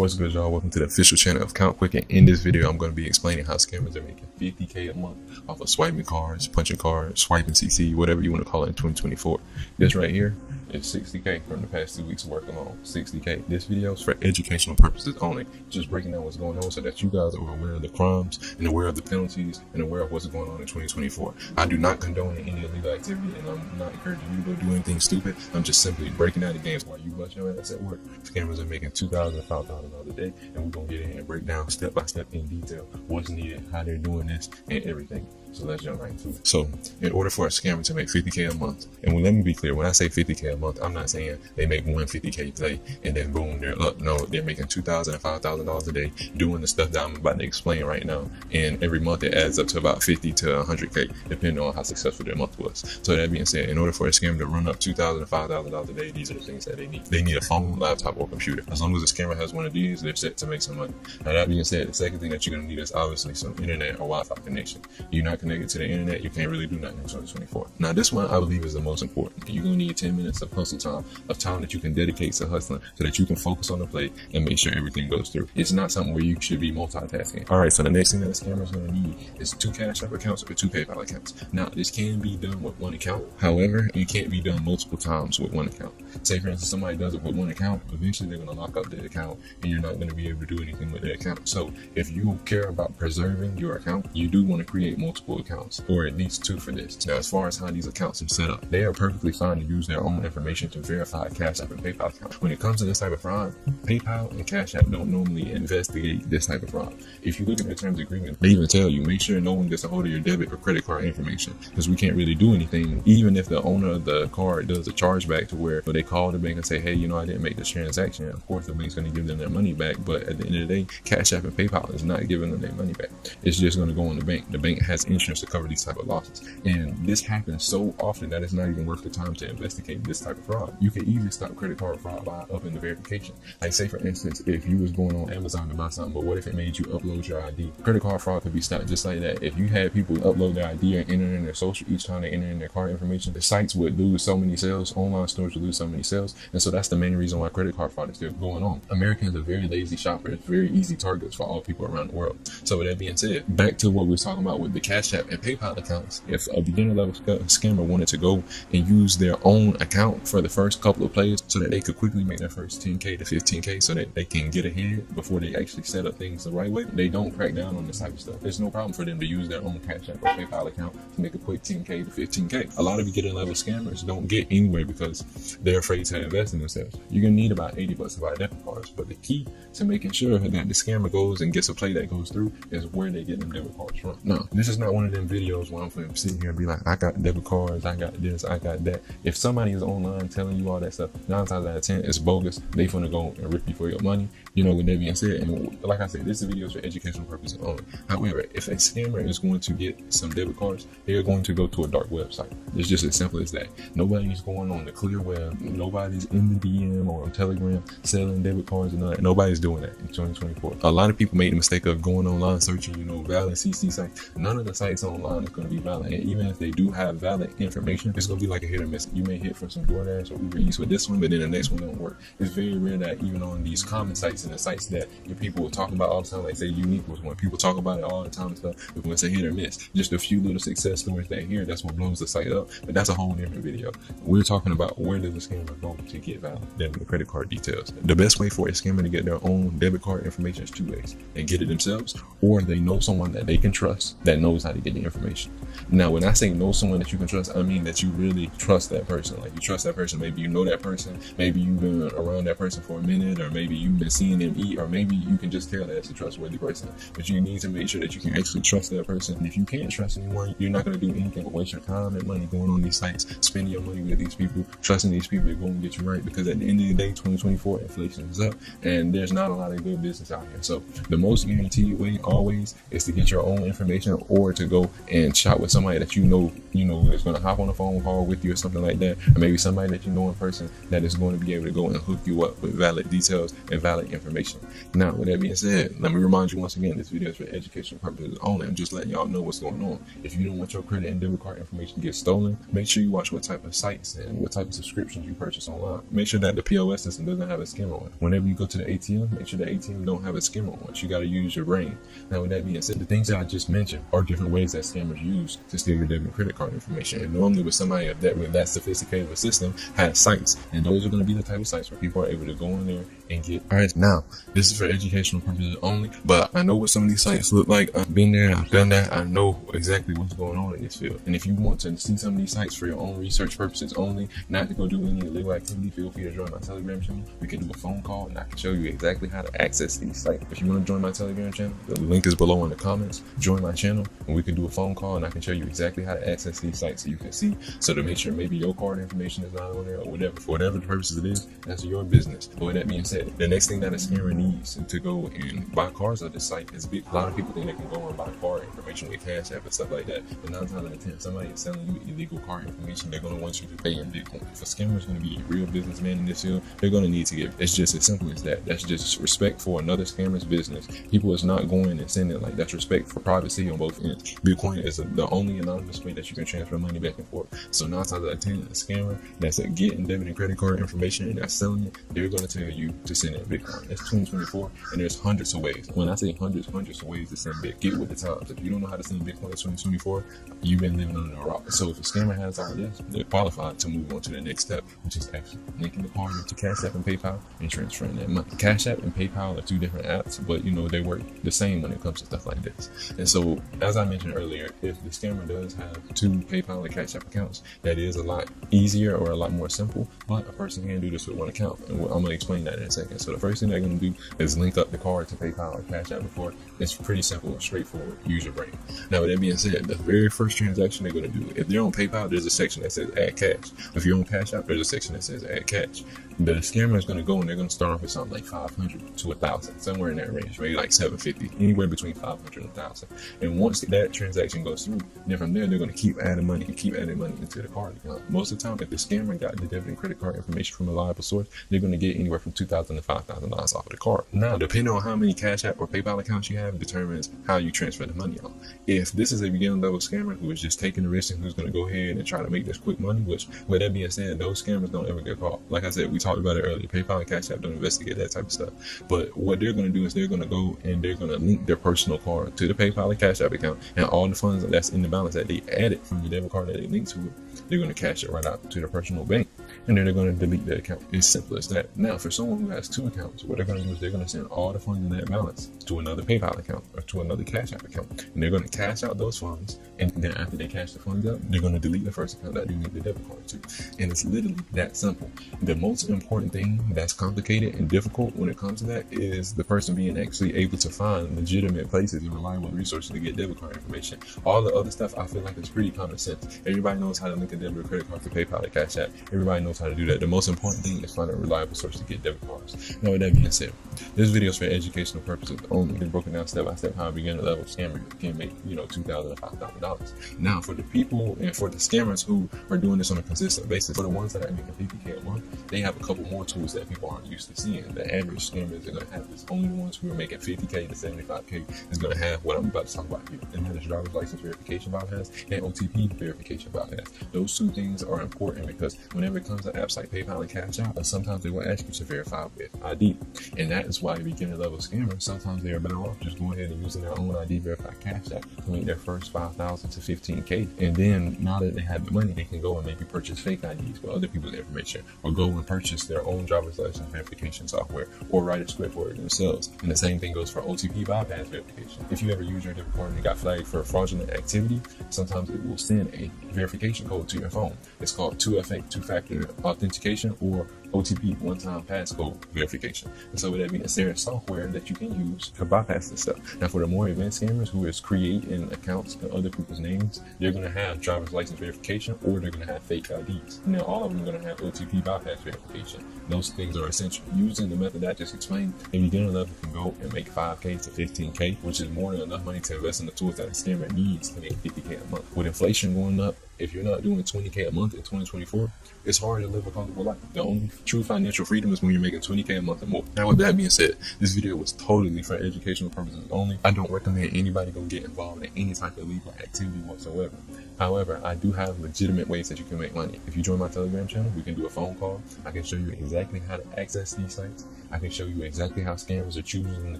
What's good, y'all? Welcome to the official channel of Count Quick, and in this video I'm going to be explaining how scammers are making $50K a month off of swiping cards, punching cards, swiping CC, whatever you want to call it in 2024. This right here is $60K from the past 2 weeks of work alone. $60K. This video is for educational purposes only, just breaking down what's going on so that you guys are aware of the crimes and aware of the penalties and aware of what's going on in 2024. I do not condone any illegal activity, and I'm not encouraging you to go do anything stupid. I'm just simply breaking down the games while you bust your ass at work. Scammers are making $2,000 to $5,000 a day, and we're going to get in and break down step by step in detail what's needed, how they're doing this, and everything. So let's jump right into it. So in order for a scammer to make $50K a month, and let me be clear, when I say $50K a month, I'm not saying they make one $50K play and then boom, they're up. No, they're making $2,000 and $5,000 a day doing the stuff that I'm about to explain right now. And every month it adds up to about 50 to 100K, depending on how successful their month was. So that being said, in order for a scammer to run up $2,000 to $5,000 a day, these are the things that they need. They need a phone, laptop, or computer. As long as the scammer has one of these, they're set to make some money. Now that being said, the second thing that you're going to need is obviously some internet or Wi-Fi connection. You're not connected to the internet, you can't really do nothing in 2024. Now this one I believe is the most important. You're gonna need 10 minutes of hustle time, of time that you can dedicate to hustling so that you can focus on the play and make sure everything goes through. It's not something where you should be multitasking. Alright, so the next thing that a scammer is gonna need is 2 Cash App accounts or 2 PayPal accounts. Now this can be done with one account. However, it can't be done multiple times with one account. Say for instance, somebody does it with one account, eventually they're gonna lock up the account and you're not gonna be able to do anything with the account. So if you care about preserving your account, you do want to create multiple accounts, or at least 2 for this. Now, as far as how these accounts are set up, they are perfectly fine to use their own information to verify a Cash App and PayPal account. When it comes to this type of fraud, PayPal and Cash App don't normally investigate this type of fraud. If you look at their terms of agreement, they even tell you, make sure no one gets a hold of your debit or credit card information, because we can't really do anything, even if the owner of the card does a chargeback to where they call the bank and say, hey, you know, I didn't make this transaction. Of course, the bank's going to give them their money back, but at the end of the day, Cash App and PayPal is not giving them their money back. It's just going to go on the bank. The bank has insurance to cover these type of losses. And this happens so often that it's not even worth the time to investigate this type of fraud. You can easily stop credit card fraud by upping the verification. Like say for instance, if you was going on Amazon to buy something, but what if it made you upload your ID? Credit card fraud could be stopped just like that. If you had people upload their ID and enter in their social each time they enter in their card information, the sites would lose so many sales, online stores would lose so many sales. And so that's the main reason why credit card fraud is still going on. Americans are very lazy shoppers, very easy targets for all people around the world. So with that being said, back to what we were talking about with the Cash App and PayPal accounts. If a beginner level scammer wanted to go and use their own account for the first couple of plays so that they could quickly make their first 10K to 15K so that they can get ahead before they actually set up things the right way, they don't crack down on this type of stuff. There's no problem for them to use their own Cash App or PayPal account to make a quick 10K to 15K. A lot of beginner level scammers don't get anywhere because they're afraid to invest in themselves. You're gonna need about 80 bucks to buy debit cards, but the key to making sure that the scammer goes and gets a play that goes through is where they get them debit cards from. Now, this is not one of them videos where I'm sitting here and be like, I got debit cards, I got this, I got that. If somebody is online telling you all that stuff, 9 times out of 10 it's bogus. They finna go and rip you for your money. You know, with that being said, and like I said, this video is for educational purposes only. However, if a scammer is going to get some debit cards, they're going to go to a dark website. It's just as simple as that. Nobody's going on the clear web. Nobody's in the DM or on Telegram selling debit cards and all that. Nobody's doing that in 2024. A lot of people made the mistake of going online searching, you know, valid CC sites. None of the sites online is going to be valid. And even if they do have valid information, it's going to be like a hit or miss. You may hit for some DoorDash or Uber Eats with this one, but then the next one don't work. It's very rare that even on these common sites and the sites that your people will talk about all the time, like say Unique was one, people talk about it all the time and stuff, but when it's a hit or miss, just a few little success stories that here, that's what blows the site up. But that's a whole different video. We're talking about where does the scammer go to get valid debit credit card details. The best way for a scammer to get their own debit card information is 2 ways. They get it themselves, or they know someone that they can trust that knows how to get the information. Now, when I say know someone that you can trust, I mean that you really trust that person. Like you trust that person. Maybe you know that person. Maybe you've been around that person for a minute, or maybe you've been seeing them eat, or maybe you can just tell that it's a trustworthy person. But you need to make sure that you can actually trust that person. And if you can't trust anyone, you're not going to do anything but waste your time and money going on these sites, spending your money with these people, trusting these people to go and get you right. Because at the end of the day, 2024, inflation is up, and there's not a lot of good business out here. So the most guaranteed way always is to get your own information or to to go and chat with somebody that you know is going to hop on a phone call with you or something like that, or maybe somebody that you know in person that is going to be able to go and hook you up with valid details and valid information. Now, with that being said, let me remind you once again, this video is for educational purposes only. I'm just letting y'all know what's going on. If you don't want your credit and debit card information to get stolen, make sure you watch what type of sites and what type of subscriptions you purchase online. Make sure that the POS system doesn't have a scammer on it. Whenever you go to the ATM, make sure the ATM don't have a scammer on it. You got to use your brain. Now, with that being said, the things that I just mentioned are different ways that scammers use to steal your debit and credit card information. And normally with somebody with that sophisticated of a system has sites, and those are going to be the type of sites where people are able to go in there and get. All right, now this is for educational purposes only, but I know what some of these sites look like. I've been there, I've done that. I know exactly what's going on in this field. And if you want to see some of these sites for your own research purposes only, not to go do any illegal activity, feel free to join my Telegram channel. We can do a phone call and I can show you exactly how to access these sites. If you want to join my Telegram channel, the link is below in the comments. Join my channel and we can do a phone call and I can show you exactly how to access these sites so you can see, so to make sure maybe your card information is not on there or whatever. For whatever the purposes it is, that's your business. But with that being said, the next thing that a scammer needs to go and buy cars on this site is big. A lot of people think they can go and buy car information with Cash App and stuff like that, but 9 times out of 10, somebody is selling you illegal car information. They're going to want you to pay in Bitcoin. If a scammer is going to be a real businessman in this field, they're going to need to get. It's just as simple as that. That's just respect for another scammer's business. People is not going and sending, like, that's respect for privacy on both ends. Bitcoin is the only anonymous way that you can transfer money back and forth. So 9 times out of 10, a scammer that's getting debit and credit card information and that's selling it, they're going to tell you to send in Bitcoin. It's 2024 and there's hundreds of ways. When I say hundreds of ways to send Bitcoin, get with the times. If you don't know how to send Bitcoin in 2024, you've been living under a rock. So if a scammer has all this, they're qualified to move on to the next step, which is actually linking the card into Cash App and PayPal and transferring that money. Cash App and PayPal are two different apps, but they work the same when it comes to stuff like this. And so, as I mentioned earlier, if the scammer does have 2 PayPal and Cash App accounts, that is a lot easier or a lot more simple, but a person can do this with one account. And I'm going to explain that in a second. So the first thing they're going to do is link up the card to PayPal or Cash App before. It's pretty simple and straightforward. Use your brain. Now, with that being said, the very first transaction they're going to do, if they're on PayPal, there's a section that says add cash. If you're on Cash App, there's a section that says add cash. The scammer is going to go and they're going to start off with something like 500 to 1,000, somewhere in that range, maybe like 750, anywhere between 500 and 1,000. And once that transaction goes through, then from there, they're going to keep adding money into the card account. Most of the time, if the scammer got the debit and credit card information from a reliable source, they're going to get anywhere from $2,000 to $5,000 off of the card. Now, depending on how many Cash App or PayPal accounts you have, determines how you transfer the money off. If this is a beginner level scammer who is just taking the risk and who's going to go ahead and try to make this quick money, which, with that being said, those scammers don't ever get caught. Like I said, we talked about it earlier. PayPal and Cash App don't investigate that type of stuff. But what they're going to do is they're going to go and they're going to link their personal card to the PayPal and Cash App account, and all the funds that's in the balance that they added from the debit card that they linked to it, they're going to cash it right out to their personal bank, and then they're going to delete the account. It's simple as that. Now, for someone who has 2 accounts, what they're going to do is they're going to send all the funds in that balance to another PayPal account or to another Cash App account, and they're going to cash out those funds, and then after they cash the funds out, they're going to delete the first account that they linked the debit card to. And it's literally that simple. The most important thing that's complicated and difficult when it comes to that is the person being actually able to find legitimate places and reliable resources to get debit card information. All the other stuff I feel like is pretty common sense. Everybody knows how to link a debit or credit card to PayPal or Cash App. Everybody knows how to do that. The most important thing is finding a reliable source to get debit cards. Now, with that being said, this video is for educational purposes only. It's broken down step by step how a beginner level scammer can make $2,000 to $5,000. Now, for the people and for the scammers who are doing this on a consistent basis, for the ones that are making 50K a month, they have a couple more tools that people aren't used to seeing. The average scammers are going to have this. Only the ones who are making 50K to 75K is going to have what I'm about to talk about here. And that is driver's license verification bypass and OTP verification bypass. Those 2 things are important because whenever it comes to apps like PayPal and Cash App, sometimes they will ask you to verify with ID. And that is why beginner level scammers, sometimes they are better off just going ahead and using their own ID verified Cash App to make their first 5,000 to 15K. And then now that they have the money, they can go and maybe purchase fake IDs with other people's information, or go and purchase their own driver's license verification software, or write a script for it themselves. And the same thing goes for OTP bypass verification. If you ever use your debit card and it got flagged for fraudulent activity, sometimes it will send a verification code to your phone. It's called 2FA, two-factor authentication, or OTP, one-time passcode verification. And so with that being said, there's software that you can use to bypass this stuff. Now for the more advanced scammers who is creating accounts in other people's names, they're going to have driver's license verification, or they're going to have fake IDs. Now all of them are going to have OTP bypass verification. Those things are essential. Using the method I just explained, a beginner level can go and make 5K to 15K, which is more than enough money to invest in the tools that a scammer needs to make 50K a month. With inflation going up, if you're not doing 20K a month in 2024, it's hard to live a comfortable life. The only true financial freedom is when you're making 20K a month or more. Now with that being said, this video was totally for educational purposes only. I don't recommend anybody go get involved in any type of illegal activity whatsoever. However, I do have legitimate ways that you can make money. If you join my Telegram channel, we can do a phone call. I can show you exactly how to access these sites. I can show you exactly how scammers are choosing the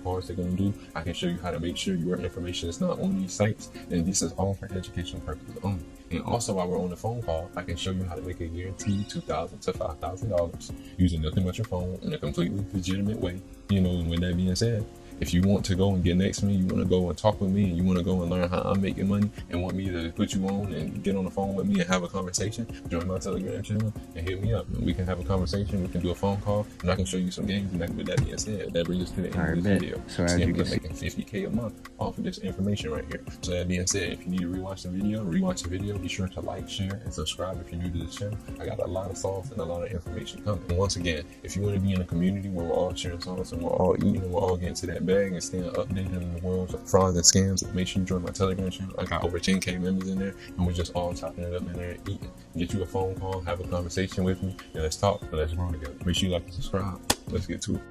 cards they're going to do. I can show you how to make sure your information is not on these sites. And this is all for educational purposes only. And also, while we're on the phone call, I can show you how to make a guaranteed $2,000 to $5,000 using nothing but your phone in a completely legitimate way. You know, and with that being said, if you want to go and get next to me, you want to go and talk with me, and you want to go and learn how I'm making money and want me to put you on and get on the phone with me and have a conversation, join my Telegram channel and hit me up. And we can have a conversation, we can do a phone call, and I can show you some games. And with that being said, that brings us to the end of this video. So as you can making 50K a month off of this information right here. So that being said, if you need to rewatch the video, be sure to like, share, and subscribe if you're new to this channel. I got a lot of sauce and a lot of information coming. And once again, if you want to be in a community where we're all sharing sauce and we're all eating and we're all getting to that bag and staying updated in the world of frauds and scams, make sure you join my Telegram channel. I got over 10K members in there, and we're just all chopping it up in there and eating. Get you a phone call, have a conversation with me, and let's talk, and let's grow together. Make sure you like and subscribe. Let's get to it.